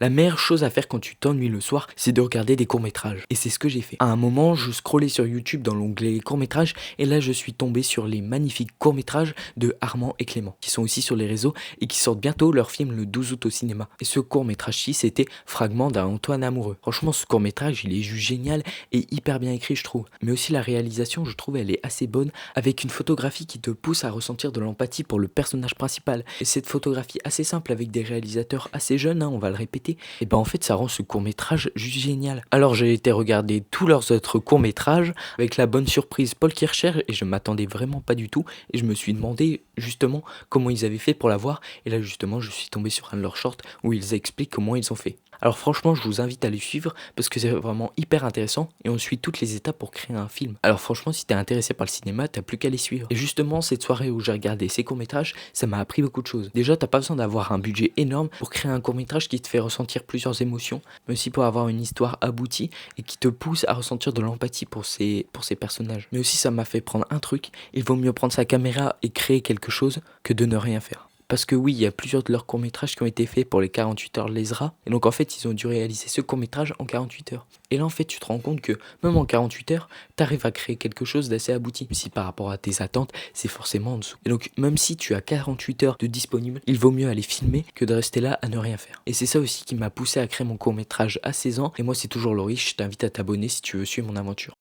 La meilleure chose à faire quand tu t'ennuies le soir, c'est de regarder des courts-métrages. Et c'est ce que j'ai fait. À un moment, je scrollais sur YouTube dans l'onglet courts-métrages et là, je suis tombé sur les magnifiques courts-métrages de Armand et Clément, qui sont aussi sur les réseaux et qui sortent bientôt leur film le 12 août au cinéma. Et ce court-métrage-ci, c'était Fragment d'un Antoine amoureux. Franchement, ce court-métrage, il est juste génial et hyper bien écrit, je trouve. Mais aussi la réalisation, je trouve, elle est assez bonne, avec une photographie qui te pousse à ressentir de l'empathie pour le personnage principal. Et cette photographie assez simple avec des réalisateurs assez jeunes, on va le répéter, et ben en fait ça rend ce court-métrage juste génial. Alors j'ai été regarder tous leurs autres courts-métrages avec la bonne surprise Paul Kircher et je m'attendais vraiment pas du tout et je me suis demandé justement comment ils avaient fait pour l'avoir et là justement je suis tombé sur un de leurs shorts où ils expliquent comment ils ont fait. Alors franchement, je vous invite à les suivre parce que c'est vraiment hyper intéressant et on suit toutes les étapes pour créer un film. Alors franchement, si t'es intéressé par le cinéma, t'as plus qu'à les suivre. Et justement, cette soirée où j'ai regardé ces courts-métrages, ça m'a appris beaucoup de choses. Déjà, t'as pas besoin d'avoir un budget énorme pour créer un court-métrage qui te fait ressentir plusieurs émotions, mais aussi pour avoir une histoire aboutie et qui te pousse à ressentir de l'empathie pour ces personnages. Mais aussi, ça m'a fait prendre un truc, il vaut mieux prendre sa caméra et créer quelque chose que de ne rien faire. Parce que oui, il y a plusieurs de leurs courts-métrages qui ont été faits pour les 48 heures l'ESRA. Et donc en fait, ils ont dû réaliser ce court-métrage en 48 heures. Et là en fait, tu te rends compte que même en 48 heures, t'arrives à créer quelque chose d'assez abouti. Même si par rapport à tes attentes, c'est forcément en dessous. Et donc même si tu as 48 heures de disponible, il vaut mieux aller filmer que de rester là à ne rien faire. Et c'est ça aussi qui m'a poussé à créer mon court-métrage à 16 ans. Et moi, c'est toujours Laurie, je t'invite à t'abonner si tu veux suivre mon aventure.